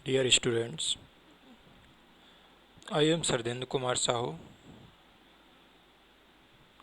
Dear students, I am Sardendra Kumar Sahu,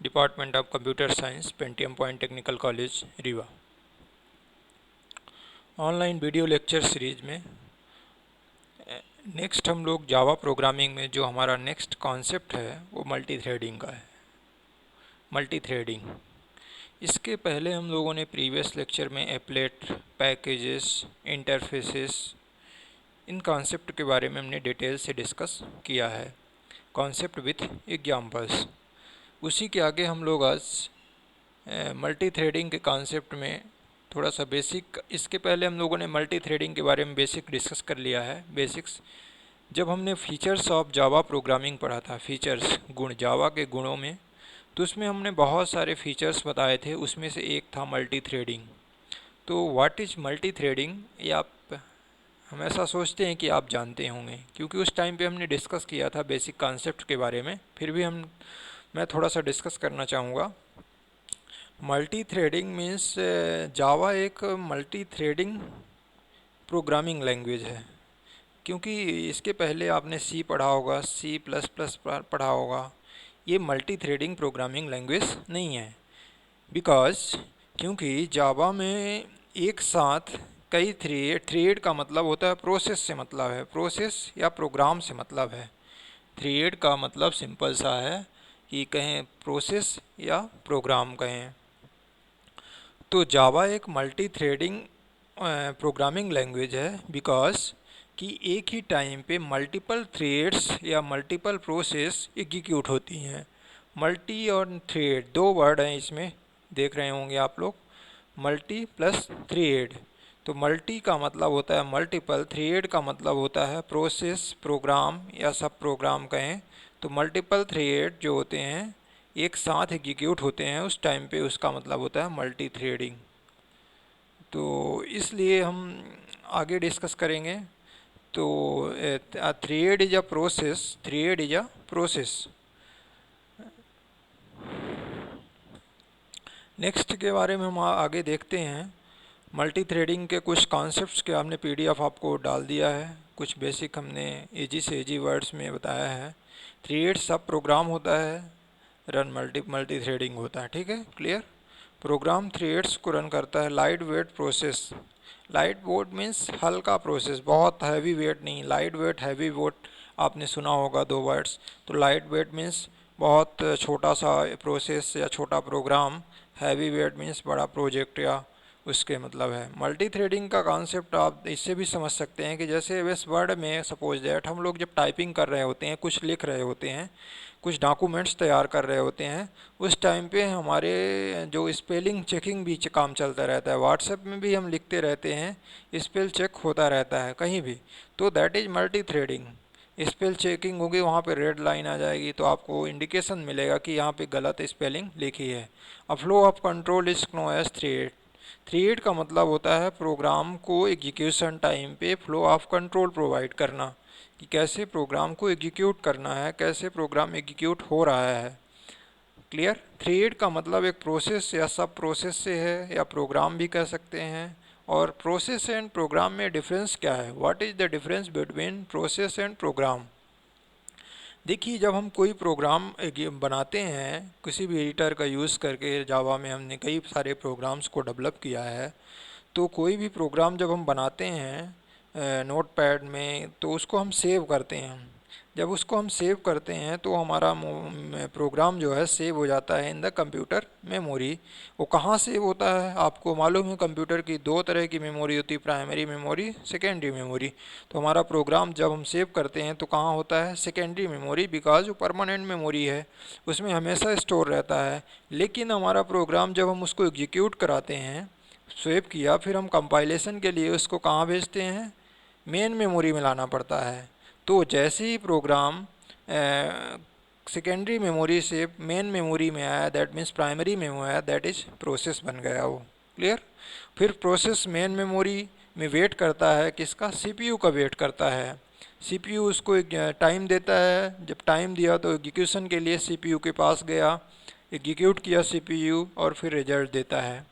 Department of Computer Science, Pentium Point Technical College, Rewa. Online video lecture series में next हम लोग Java programming में जो हमारा next concept है वो मल्टी थ्रेडिंग का है। मल्टी थ्रेडिंग, इसके पहले हम लोगों ने प्रीवियस लेक्चर में एप्लेट, पैकेजेस, इंटरफेसेस, इन कॉन्सेप्ट के बारे में हमने डिटेल से डिस्कस किया है, कॉन्सेप्ट विथ एग्जाम्पल्स। उसी के आगे हम लोग आज मल्टी थ्रेडिंग के कॉन्सेप्ट में थोड़ा सा बेसिक, इसके पहले हम लोगों ने मल्टी थ्रेडिंग के बारे में बेसिक डिस्कस कर लिया है। बेसिक्स जब हमने फीचर्स ऑफ जावा प्रोग्रामिंग पढ़ा था, फीचर्स गुण जावा के गुणों में, तो उसमें हमने बहुत सारे फीचर्स बताए थे। उसमें से एक था मल्टी थ्रेडिंग। तो व्हाट इज़ मल्टी थ्रेडिंग, ये आप हम ऐसा सोचते हैं कि आप जानते होंगे, क्योंकि उस टाइम पे हमने डिस्कस किया था बेसिक कॉन्सेप्ट के बारे में। फिर भी मैं थोड़ा सा डिस्कस करना चाहूँगा। मल्टी थ्रेडिंग मीन्स जावा एक मल्टी थ्रेडिंग प्रोग्रामिंग लैंग्वेज है। क्योंकि इसके पहले आपने सी पढ़ा होगा, C++ पढ़ा होगा, ये मल्टी थ्रेडिंग प्रोग्रामिंग लैंग्वेज नहीं है। क्योंकि जावा में एक साथ कई थ्रेड का मतलब होता है, प्रोसेस से मतलब है, प्रोसेस या प्रोग्राम से मतलब है। थ्रेड का मतलब सिंपल सा है कि कहें प्रोसेस या प्रोग्राम कहें। तो जावा एक मल्टी थ्रेडिंग प्रोग्रामिंग लैंग्वेज है बिकॉज कि एक ही टाइम पे मल्टीपल थ्रेड्स या मल्टीपल प्रोसेस एग्जीक्यूट होती हैं। मल्टी और थ्रेड दो वर्ड हैं इसमें, देख रहे होंगे आप लोग, मल्टी प्लस थ्रेड। तो मल्टी का मतलब होता है मल्टीपल, थ्रेड का मतलब होता है प्रोसेस, प्रोग्राम या सब प्रोग्राम कहें। तो मल्टीपल थ्रेड जो होते हैं एक साथ एग्जीक्यूट होते हैं, उस टाइम पे उसका मतलब होता है मल्टी थ्रेडिंग। तो इसलिए हम आगे डिस्कस करेंगे। तो thread is a process, thread is a process. Next के बारे में हम आगे देखते हैं। मल्टी थ्रेडिंग के कुछ कॉन्सेप्ट्स के हमने पीडीएफ आपको डाल दिया है। कुछ बेसिक हमने इजी से इजी वर्ड्स में बताया है। थ्रेड सब प्रोग्राम होता है, रन मल्टी थ्रेडिंग होता है। ठीक है, क्लियर। प्रोग्राम थ्रेड्स को रन करता है। Light weight process, light weight means हल्का प्रोसेस, बहुत हैवी वेट नहीं। लाइट वेट, हैवी वेट आपने सुना होगा, दो वर्ड्स। तो लाइट वेट मीन्स बहुत छोटा सा प्रोसेस या छोटा प्रोग्राम, हैवी वेट मीन्स बड़ा प्रोजेक्ट या उसके मतलब है। मल्टी थ्रेडिंग का कॉन्सेप्ट आप इससे भी समझ सकते हैं कि जैसे इस वर्ड में सपोज दैट हम लोग जब टाइपिंग कर रहे होते हैं, कुछ लिख रहे होते हैं, कुछ डॉक्यूमेंट्स तैयार कर रहे होते हैं, उस टाइम पे हमारे जो स्पेलिंग चेकिंग भी काम चलता रहता है। व्हाट्सएप में भी हम लिखते रहते हैं, स्पेल चेक होता रहता है कहीं भी। तो that is multi threading. Spell checking होगी, वहाँ पे रेड लाइन आ जाएगी, तो आपको इंडिकेशन मिलेगा कि यहाँ पे गलत स्पेलिंग लिखी है। A flow of control is known as thread. Thread का मतलब होता है प्रोग्राम को एग्जीक्यूशन टाइम पे फ्लो ऑफ कंट्रोल प्रोवाइड करना, कि कैसे प्रोग्राम को एग्जीक्यूट करना है, कैसे प्रोग्राम एग्जीक्यूट हो रहा है। क्लियर। थ्रेड का मतलब एक प्रोसेस या सब प्रोसेस से है, या प्रोग्राम भी कह सकते हैं। और प्रोसेस एंड प्रोग्राम में डिफरेंस क्या है, what is the difference between process and program. देखिए, जब हम कोई प्रोग्राम बनाते हैं किसी भी एडिटर का यूज़ करके, जावा में हमने कई सारे प्रोग्राम्स को डेवलप किया है, तो कोई भी प्रोग्राम जब हम बनाते हैं नोटपैड में, तो उसको हम सेव करते हैं। जब उसको हम सेव करते हैं तो हमारा प्रोग्राम जो है सेव हो जाता है इन द कंप्यूटर मेमोरी। वो कहाँ सेव होता है आपको मालूम है, कंप्यूटर की दो तरह की मेमोरी होती है, प्राइमरी मेमोरी, सेकेंडरी मेमोरी। तो हमारा प्रोग्राम जब हम सेव करते हैं तो कहाँ होता है, सेकेंडरी मेमोरी, बिकॉज वो परमानेंट मेमोरी है, उसमें हमेशा स्टोर रहता है। लेकिन हमारा प्रोग्राम जब हम उसको एग्जीक्यूट कराते हैं, सेव किया, फिर हम कंपाइलेशन के लिए उसको कहाँ भेजते हैं, मेन मेमोरी में लाना पड़ता है। तो जैसे ही प्रोग्राम सेकेंडरी मेमोरी से मेन मेमोरी में आया, दैट मीन्स प्राइमरी में आया, दैट इज प्रोसेस बन गया वो। क्लियर। फिर प्रोसेस मेन मेमोरी में वेट करता है, किसका, सीपीयू का वेट करता है। सीपीयू उसको एक टाइम देता है, जब टाइम दिया तो एग्जीक्यूशन के लिए सीपीयू के पास गया, एग्जीक्यूट किया सीपीयू, और फिर रिजल्ट देता है।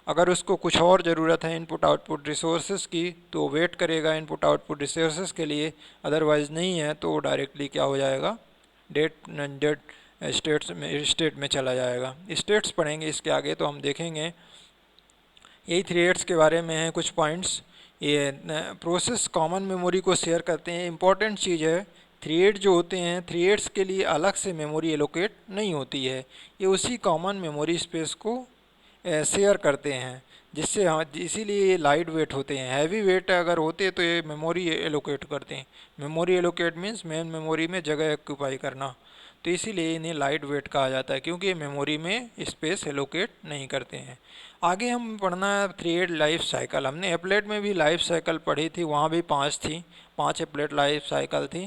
अगर उसको कुछ और ज़रूरत है इनपुट आउटपुट रिसोर्सेज की तो वेट करेगा इनपुट आउटपुट रिसोर्सेज के लिए, अदरवाइज़ नहीं है तो डायरेक्टली क्या हो जाएगा, डेट स्टेट में चला जाएगा। स्टेट्स पढ़ेंगे इसके आगे तो हम देखेंगे। यही थ्रेड्स के बारे में है कुछ पॉइंट्स। ये प्रोसेस कॉमन मेमोरी को शेयर करते हैं, इंपॉर्टेंट चीज़ है। थ्रेड जो होते हैं, थ्रेड्स के लिए अलग से मेमोरी एलोकेट नहीं होती है, ये उसी कॉमन मेमोरी स्पेस को शेयर करते हैं, जिससे इसीलिए ये लाइट वेट होते हैं। हैवी वेट अगर होते तो ये मेमोरी एलोकेट करते हैं। Memory allocate means main memory में जगह ऑक्यूपाई करना, तो इसीलिए इन्हें लाइट वेट कहा जाता है, क्योंकि ये मेमोरी में स्पेस एलोकेट नहीं करते हैं। आगे हम पढ़ना है थ्रेड लाइफ साइकिल। हमने एप्लेट में भी लाइफ साइकिल पढ़ी थी, वहाँ भी 5 थी, 5 एप्लेट लाइफ साइकिल थी,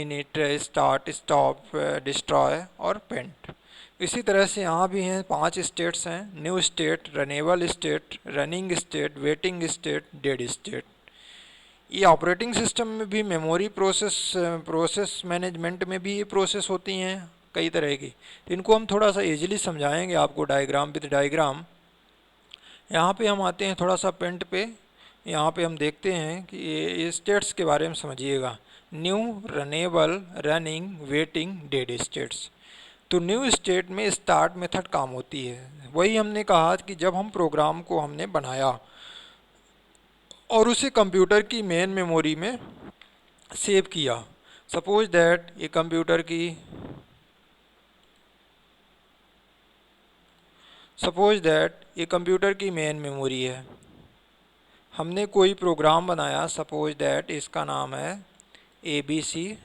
इनिट, स्टार्ट, स्टॉप, डिस्ट्रॉय और पेंट। इसी तरह से यहाँ भी हैं 5 स्टेट्स हैं, new state, runnable state, running state, waiting state, dead state. ये ऑपरेटिंग सिस्टम में भी मेमोरी प्रोसेस मैनेजमेंट में भी ये प्रोसेस होती हैं कई तरह की, तो इनको हम थोड़ा सा ईजिली समझाएंगे आपको डायग्राम विद डायग्राम। यहाँ पे हम आते हैं थोड़ा सा पेंट पे। यहाँ पे हम देखते हैं कि ये स्टेट्स के बारे में समझिएगा, new, runnable, running, waiting, dead states. तो न्यू स्टेट में स्टार्ट मेथड काम होती है। वही हमने कहा कि जब हम प्रोग्राम को हमने बनाया और उसे कंप्यूटर की मेन मेमोरी में सेव किया, सपोज दैट ये कंप्यूटर की मेन मेमोरी है। हमने कोई प्रोग्राम बनाया, सपोज दैट इसका नाम है abc.java।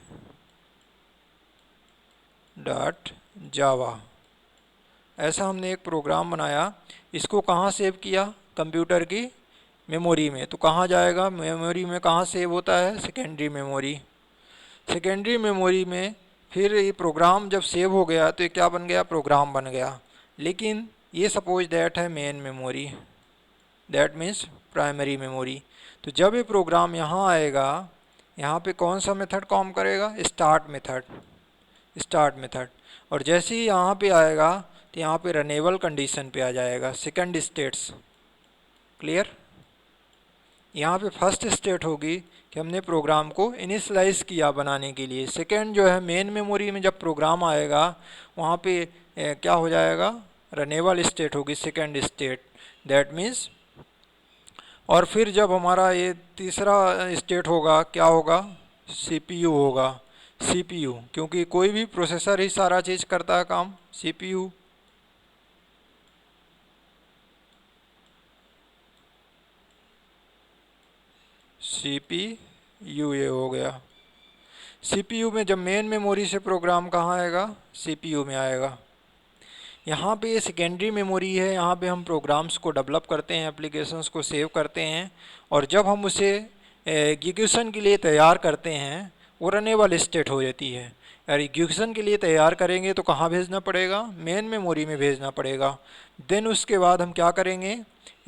ऐसा हमने एक प्रोग्राम बनाया, इसको कहाँ सेव किया, कंप्यूटर की मेमोरी में। तो कहाँ जाएगा, मेमोरी में कहाँ सेव होता है, सेकेंडरी मेमोरी। सेकेंडरी मेमोरी में फिर ये प्रोग्राम जब सेव हो गया तो ये क्या बन गया, प्रोग्राम बन गया। लेकिन ये सपोज दैट है main memory, that means primary memory. तो जब ये प्रोग्राम यहाँ आएगा, यहाँ पे कौन सा मेथड काम करेगा, स्टार्ट मेथड। और जैसे ही यहाँ पे आएगा तो यहाँ पे रनेबल कंडीशन पे आ जाएगा, सेकंड स्टेट्स। क्लियर। यहाँ पे फर्स्ट स्टेट होगी कि हमने प्रोग्राम को इनिशलाइज किया बनाने के लिए। सेकंड जो है मेन मेमोरी में जब प्रोग्राम आएगा वहाँ पे क्या हो जाएगा, रनेबल स्टेट होगी, सेकंड स्टेट, दैट मीन्स। और फिर जब हमारा ये तीसरा स्टेट होगा, क्या होगा, सीपीयू होगा, सीपीयू, क्योंकि कोई भी प्रोसेसर ही सारा चीज़ करता है काम, सीपीयू। सीपीयू ये हो गया। सीपीयू में जब मेन मेमोरी से प्रोग्राम कहाँ आएगा, सीपीयू में आएगा। यहाँ पे ये सेकेंडरी मेमोरी है, यहाँ पे हम प्रोग्राम्स को डेवलप करते हैं, एप्लीकेशंस को सेव करते हैं, और जब हम उसे एग्जीक्यूशन के लिए तैयार करते हैं वो रनेबल स्टेट हो जाती है। यार एग्जीक्यूशन के लिए तैयार करेंगे तो कहाँ भेजना पड़ेगा, मेन मेमोरी में भेजना पड़ेगा। देन उसके बाद हम क्या करेंगे,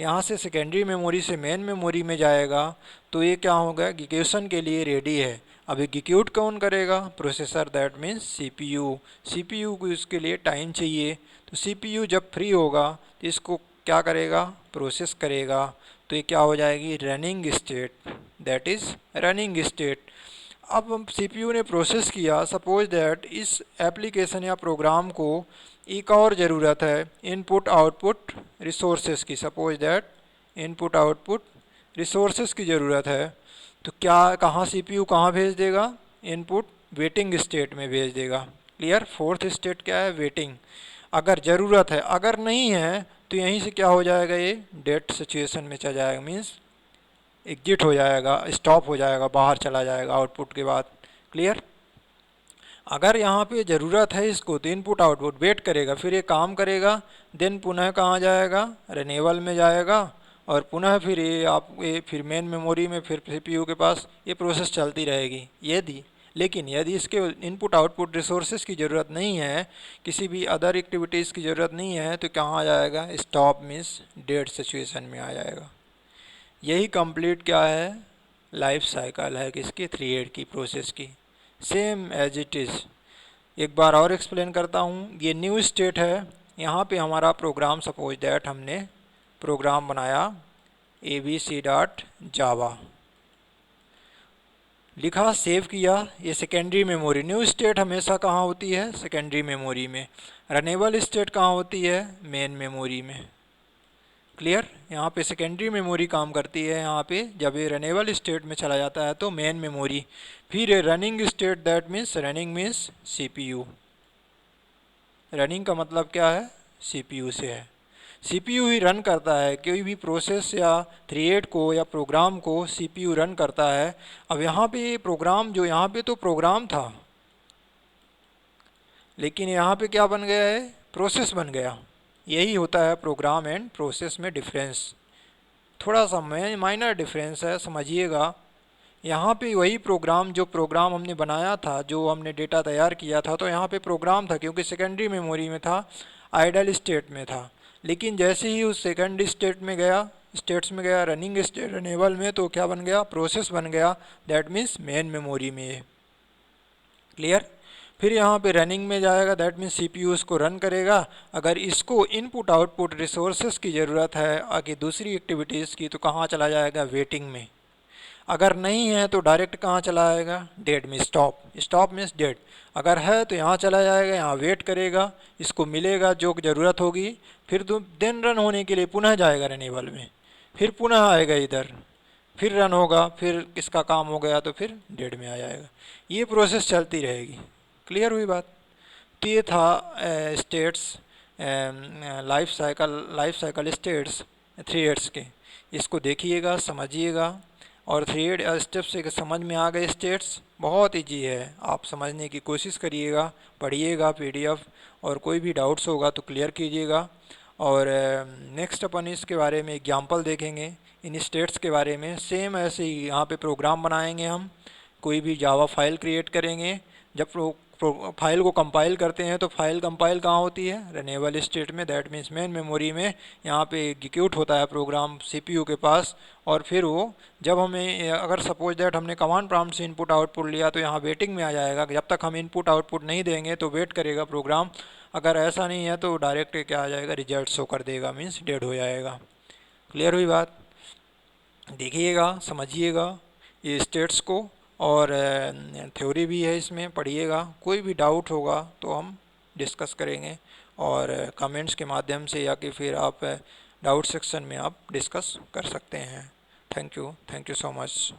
यहाँ से सेकेंडरी मेमोरी से मेन मेमोरी में जाएगा, तो ये क्या होगा, एग्जीक्यूशन के लिए रेडी है। अब एग्जीक्यूट कौन करेगा, processor, that means CPU. CPU को इसके लिए टाइम चाहिए, तो सीपीयू जब फ्री होगा तो इसको क्या करेगा, प्रोसेस करेगा। तो ये क्या हो जाएगी, running state, that is running state. अब हम सीपीयू ने प्रोसेस किया, सपोज दैट इस एप्लीकेशन या प्रोग्राम को एक और ज़रूरत है इनपुट आउटपुट रिसोर्सेज की, suppose that input output resources की ज़रूरत है। तो क्या, कहाँ सीपीयू कहाँ भेज देगा, इनपुट वेटिंग स्टेट में भेज देगा। क्लियर। फोर्थ स्टेट क्या है, वेटिंग, अगर ज़रूरत है, अगर नहीं है तो यहीं से क्या हो जाएगा, ये डेड सिचुएशन में चला जाएगा, मीन्स एग्जिट हो जाएगा, स्टॉप हो जाएगा, बाहर चला जाएगा आउटपुट के बाद। क्लियर। अगर यहाँ पे ज़रूरत है इसको तो इनपुट आउटपुट वेट करेगा, फिर ये काम करेगा, देन पुनः कहाँ जाएगा, रनेबल में जाएगा, और पुनः फिर ये फिर मेन मेमोरी में, फिर सीपीयू के पास ये प्रोसेस चलती रहेगी। लेकिन यदि इसके इनपुट आउटपुट रिसोर्सेज की ज़रूरत नहीं है, किसी भी अदर एक्टिविटीज़ की ज़रूरत नहीं है, तो कहाँ आ जाएगा, स्टॉप मीन्स डेड सिचुएशन में आ जाएगा। यही कंप्लीट क्या है, लाइफ साइकिल है किसकी, थ्रेड की, प्रोसेस की, सेम एज इट इज़। एक बार और एक्सप्लेन करता हूँ। ये न्यू स्टेट है, यहाँ पे हमारा प्रोग्राम सपोज दैट हमने प्रोग्राम बनाया abc.java, लिखा, सेव किया, ये सेकेंडरी मेमोरी। न्यू स्टेट हमेशा कहाँ होती है? सेकेंडरी मेमोरी में। रनेबल स्टेट कहाँ होती है? मेन मेमोरी में। क्लियर? यहाँ पे सेकेंडरी मेमोरी काम करती है, यहाँ पे जब ये रनेबल स्टेट में चला जाता है तो मेन मेमोरी। फिर running state, that means running means CPU. Running का मतलब क्या है? सीपीयू से है। सीपीयू ही रन करता है, कोई भी प्रोसेस या थ्रेड को या प्रोग्राम को सीपीयू रन करता है। अब यहाँ पे प्रोग्राम, जो यहाँ पे तो प्रोग्राम था, लेकिन यहाँ पे क्या बन गया है? प्रोसेस बन गया। यही होता है प्रोग्राम एंड प्रोसेस में डिफरेंस। थोड़ा सा माइनर डिफरेंस है, समझिएगा। यहाँ पे वही प्रोग्राम, जो प्रोग्राम हमने बनाया था, जो हमने डेटा तैयार किया था, तो यहाँ पे प्रोग्राम था क्योंकि सेकेंडरी मेमोरी में था, आइडल स्टेट में था। लेकिन जैसे ही उस सेकेंडरी स्टेट में गया, स्टेट्स में गया, रनिंग स्टेट, रनेबल में, तो क्या बन गया? प्रोसेस बन गया, दैट मीन्स मेन मेमोरी में। क्लियर? फिर यहाँ पे रनिंग में जाएगा, दैट मीन्स सीपीयू इसको रन करेगा। अगर इसको इनपुट आउटपुट रिसोर्सेस की ज़रूरत है आगे दूसरी एक्टिविटीज़ की, तो कहाँ चला जाएगा? वेटिंग में। अगर नहीं है तो डायरेक्ट कहाँ चला आएगा? डेड में। Stop, stop means dead. अगर है तो यहाँ चला जाएगा, यहाँ वेट करेगा, इसको मिलेगा जो ज़रूरत होगी, फिर देन रन होने के लिए पुनः जाएगा रनेबल में, फिर पुनः आएगा इधर, फिर रन होगा, फिर इसका काम हो गया तो फिर डेड में आ जाएगा। ये प्रोसेस चलती रहेगी। क्लियर हुई बात? तो ये था states, life cycle states threads के। इसको देखिएगा, समझिएगा, और थ्रेड स्टेप से समझ में आ गए स्टेट्स। बहुत ईजी है, आप समझने की कोशिश करिएगा, पढ़िएगा पीडीएफ, और कोई भी डाउट्स होगा तो क्लियर कीजिएगा। और नेक्स्ट अपन इसके बारे में एग्जांपल देखेंगे, इन स्टेट्स के बारे में। सेम ऐसे ही यहाँ पे प्रोग्राम बनाएंगे हम, कोई भी जावा फाइल क्रिएट करेंगे। जब फाइल को कंपाइल करते हैं तो फाइल कंपाइल कहाँ होती है? रनेबल स्टेट में, दैट मीन्स मेन मेमोरी में। यहाँ पे एग्जीक्यूट होता है प्रोग्राम सीपीयू के पास, और फिर वो जब हमें, अगर सपोज दैट हमने कमांड प्रॉम्प्ट से इनपुट आउटपुट लिया तो यहाँ वेटिंग में आ जाएगा। जब तक हम इनपुट आउटपुट नहीं देंगे तो वेट करेगा प्रोग्राम। अगर ऐसा नहीं है तो डायरेक्ट क्या आ जाएगा? रिजल्ट शो कर देगा, मीन्स डेड हो जाएगा। क्लियर हुई बात? देखिएगा, समझिएगा ये स्टेट्स को, और थ्योरी भी है इसमें, पढ़िएगा। कोई भी डाउट होगा तो हम डिस्कस करेंगे, और कमेंट्स के माध्यम से, या कि फिर आप डाउट सेक्शन में आप डिस्कस कर सकते हैं। Thank you so much.